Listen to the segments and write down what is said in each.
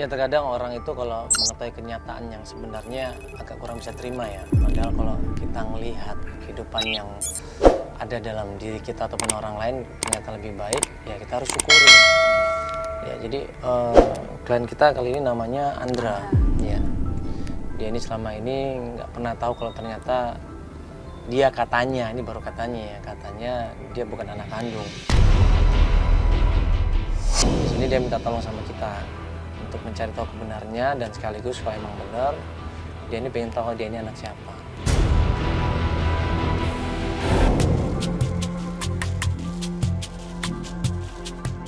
Ya terkadang orang itu kalau mengetahui kenyataan yang sebenarnya agak kurang bisa terima ya. Padahal kalau kita melihat kehidupan yang ada dalam diri kita ataupun orang lain ternyata lebih baik, ya kita harus syukuri. Ya jadi klien kita kali ini namanya Andra. Ya. Dia ini selama ini nggak pernah tahu kalau ternyata dia katanya, ini baru katanya ya, katanya dia bukan anak kandung. Di sini dia minta tolong sama kita untuk mencari tahu kebenarnya dan sekaligus kalau emang benar dia ini pengen tahu dia ini anak siapa.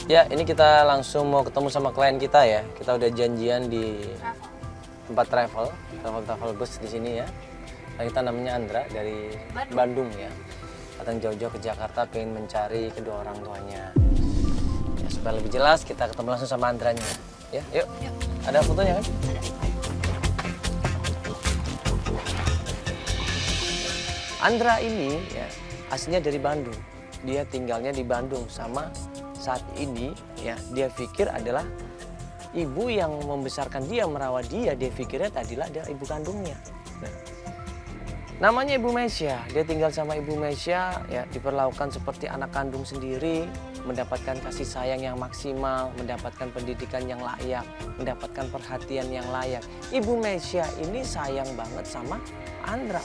Ya, ini kita langsung mau ketemu sama klien kita ya. Kita udah janjian di tempat travel bus di sini ya. Nah, kita namanya Andra dari Bandung ya. Datang jauh-jauh ke Jakarta pengen mencari kedua orang tuanya. Ya, supaya lebih jelas kita ketemu langsung sama Andranya. Ya, yuk. Ada fotonya kan? Ada. Andra ini ya aslinya dari Bandung. Dia tinggalnya di Bandung sama saat ini ya dia pikir adalah ibu yang membesarkan dia, merawat dia pikirnya adalah ibu kandungnya. Namanya Ibu Mesya, dia tinggal sama Ibu Mesya, ya diperlakukan seperti anak kandung sendiri, mendapatkan kasih sayang yang maksimal, mendapatkan pendidikan yang layak, mendapatkan perhatian yang layak. Ibu Mesya ini sayang banget sama Andra.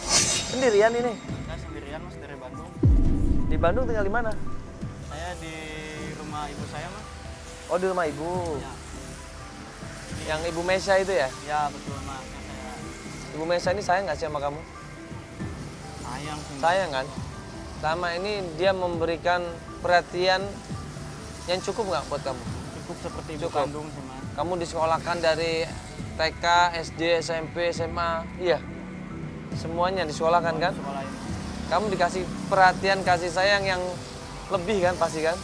Sendirian ini? Saya sendirian mas dari Bandung. Di Bandung tinggal di mana? Saya di rumah ibu saya mas. Oh di rumah ibu. Ya. Yang Ibu Mesya itu ya? Ya betul mas. Saya Ibu Mesya ini sayang nggak sih sama kamu? sayang sih. Sayang kan? Selama ini dia memberikan perhatian yang cukup nggak buat kamu? Cukup seperti ibu Cukup. kandung sih mas. Kamu disekolahkan dari TK, SD, SMP, SMA, iya? Semuanya disekolahkan kan? Sekolah ini. Kamu dikasih perhatian, kasih sayang yang lebih kan pasti kan?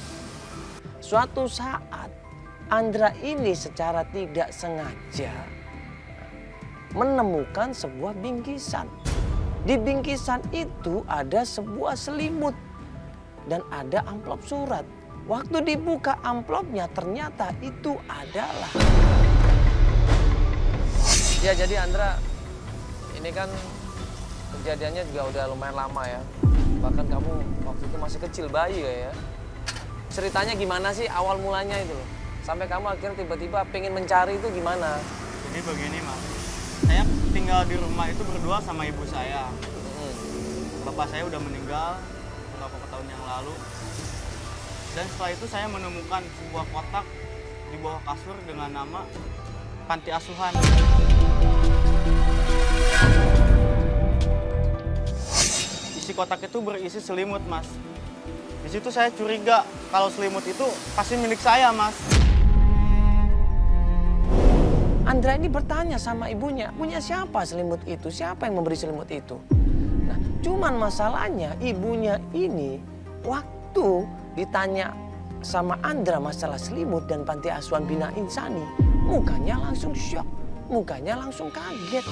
Suatu saat Andra ini secara tidak sengaja menemukan sebuah bingkisan. Di bingkisan itu ada sebuah selimut dan ada amplop surat. Waktu dibuka amplopnya ternyata itu adalah. Ya jadi Andra, ini kan kejadiannya juga udah lumayan lama ya. Bahkan kamu waktu itu masih kecil, bayi ya. Ceritanya gimana sih awal mulanya itu loh? Sampai kamu akhirnya tiba-tiba pengen mencari itu gimana? Jadi begini mas. Saya tinggal di rumah itu berdua sama ibu saya. Bapak saya udah meninggal beberapa tahun yang lalu. Dan setelah itu saya menemukan sebuah kotak di bawah kasur dengan nama Panti Asuhan. Isi kotak itu berisi selimut, Mas. Di situ saya curiga kalau selimut itu pasti milik saya, Mas. Andra ini bertanya sama ibunya, punya siapa selimut itu? Siapa yang memberi selimut itu? Nah, cuman masalahnya ibunya ini waktu ditanya sama Andra masalah selimut dan panti asuhan Bina Insani, mukanya langsung syok, mukanya langsung kaget.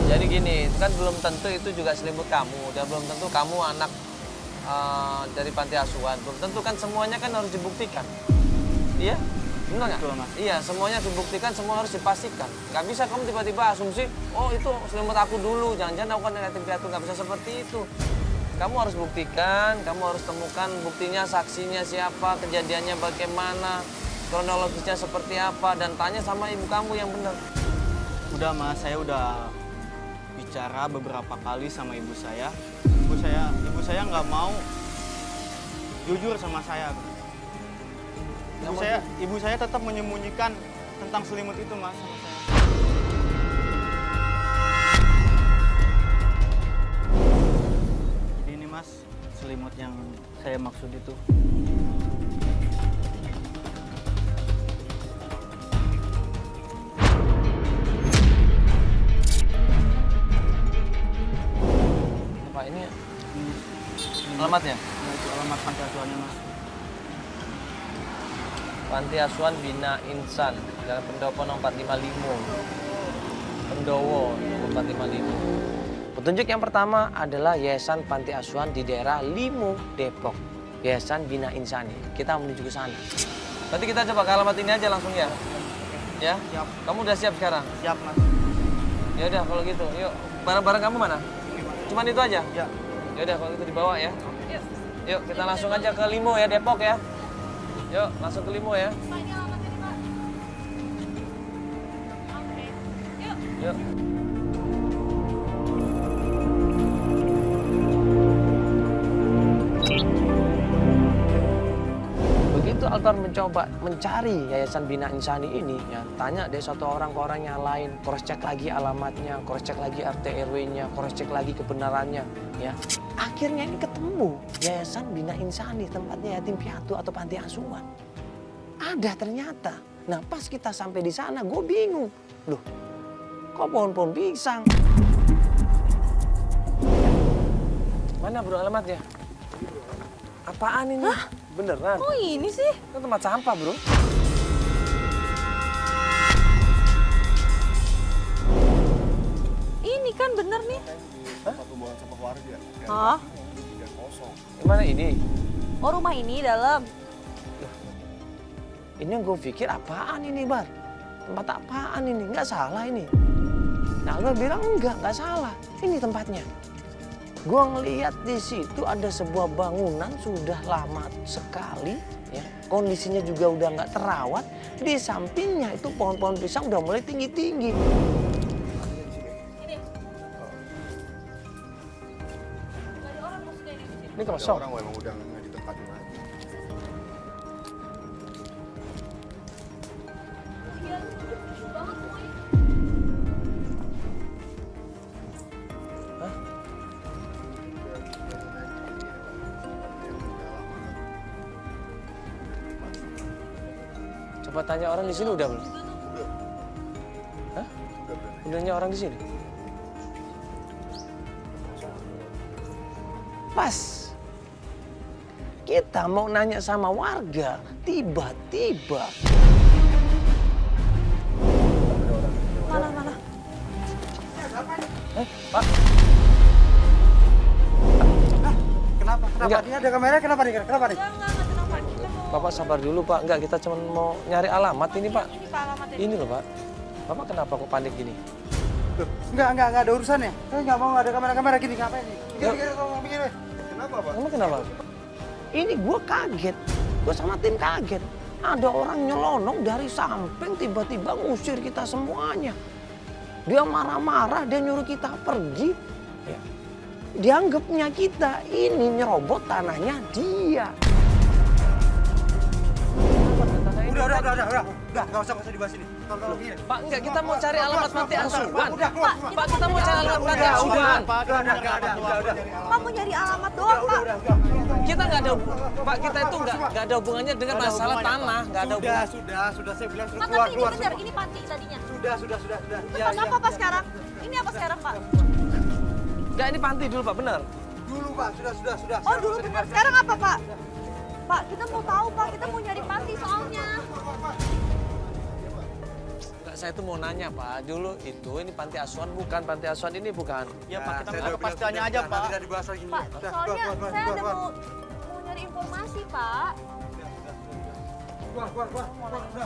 Jadi gini, kan belum tentu itu juga selimut kamu, dan belum tentu kamu anak dari panti asuhan. Belum tentu kan semuanya kan harus dibuktikan. Iya? Benar nggak? Betul, Mas. Iya, semuanya dibuktikan, semua harus dipastikan. Nggak bisa kamu tiba-tiba asumsi, oh itu selimut aku dulu, jangan-jangan aku kan negatif piatu. Nggak bisa seperti itu. Kamu harus buktikan, kamu harus temukan buktinya, saksinya siapa, kejadiannya bagaimana, kronologisnya seperti apa, dan tanya sama ibu kamu yang benar. Udah Mas, saya udah bicara beberapa kali sama ibu saya. Ibu saya nggak mau jujur sama saya. Ibu saya tetap menyembunyikan tentang selimut itu Mas sama saya. Jadi ini Mas, selimut yang saya maksud itu. Pak, ini alamatnya? Nah, itu alamat panti asuhannya Mas. Panti Asuhan Bina Insan, Jalan Pendopo nomor 455. Pendowo nomor 455. Petunjuk yang pertama adalah Yayasan Panti Asuhan di daerah Limo, Depok. Yayasan Bina Insani. Kita menuju ke sana. Berarti kita coba ke alamat ini aja langsung ya. Ya? Siap. Kamu udah siap sekarang? Siap, Mas. Ya udah kalau gitu. Yuk, barang-barang kamu mana? Cuman itu aja? Ya. Ya udah kalau gitu dibawa ya. Yuk. Yuk, kita langsung aja ke Limo ya, Depok ya. Yuk, langsung ke Limo ya. Pak, ini alamatnya nih, Pak. Oke. Yuk. Yuk. Begitu Albar mencoba mencari Yayasan Bina Insani ini, ya, tanya deh satu orang ke orang yang lain, cross check lagi alamatnya, cross check lagi RT RW-nya, cross check lagi kebenarannya, ya. Akhirnya ini ketemu Yayasan Bina Insani, tempatnya yatim piatu atau panti asuhan. Ada ternyata. Nah, pas kita sampai di sana, gue bingung. Loh, kok pohon-pohon pisang? Mana bro alamatnya? Apaan ini? Hah? Beneran? Oh ini sih? Itu tempat sampah bro. Ini kan bener nih. Pembuangan sampah warga. Hah? Tidak kosong. Gimana ini? Oh rumah ini dalam? Ini yang gue pikir apaan ini Bar? Tempat apaan ini? Nggak salah ini. Nah Albar bilang nggak salah. Ini tempatnya. Gue ngeliat di situ ada sebuah bangunan sudah lama sekali, ya. Kondisinya juga udah nggak terawat. Di sampingnya itu pohon-pohon pisang udah mulai tinggi-tinggi. Ini. Gak ada orang maksudnya di sini. Ini Ada kosong. orang memang udah nggak ditempatin lagi. Iya, udah busuk banget semuanya. Coba tanya orang di sini udah belum? Udah. Hah? Udah berani. Udah nanya orang di sini? Pas kita mau nanya sama warga, tiba-tiba Mana? Pak, Kenapa? Enggak. Ini ada kamera, kenapa nih? Kenapa nih? Enggak tenang Pak. Kita mau... Bapak sabar dulu Pak. Enggak, kita cuma mau nyari alamat ini Pak. Ini Pak alamatnya. Ini loh Pak. Bapak kenapa kok panik gini? Loh, enggak ada urusannya. Saya nggak mau ada kamera-kamera gini, ngapain nih? Pikir, ngomong pikir. Kenapa, Pak? Emang kenapa? Ini gue kaget. Gue sama tim kaget. Ada orang nyelonong dari samping tiba-tiba ngusir kita semuanya. Dia marah-marah, dia nyuruh kita pergi. Ya. Dianggapnya kita ini nyerobot tanahnya dia. Udah, nggak usah dibahas ini. Tolong gini. Pak, enggak, kita mau cari alamat panti asuhan. Udah. Pak, kita mau cari alamat panti asuhan. Udah. Pak mau nyari alamat doang Pak. Kita nggak ada, Pak, kita itu nggak ada hubungannya dengan masalah tanah, nggak ada hubungan. Sudah saya bilang Pak tapi ini bener, ini panti tadinya. Sudah. Terus apa Pak sekarang? Ini apa sekarang Pak? Nggak, ini panti dulu Pak, benar. Dulu Pak, sudah. Oh dulu bener, sekarang apa Pak? Pak kita mau tahu Pak, kita mau nyari panti soalnya. Nggak, saya tuh mau nanya Pak, dulu itu ini panti asuhan bukan, panti asuhan ini bukan. Ya Pak, kita minta kepastiannya aja Pak. Tidak dibahas lagi. Pak soalnya saya ada mau nyari informasi Pak.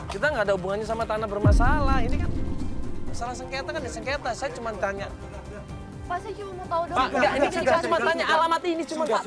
Kita nggak ada hubungannya sama tanah bermasalah, ini kan masalah sengketa kan ya sengketa, saya cuma tanya. Pak saya cuma mau tahu doang. Pak, enggak, ini Jadi kita kan- cuma tanya alamat ini cuma Pak.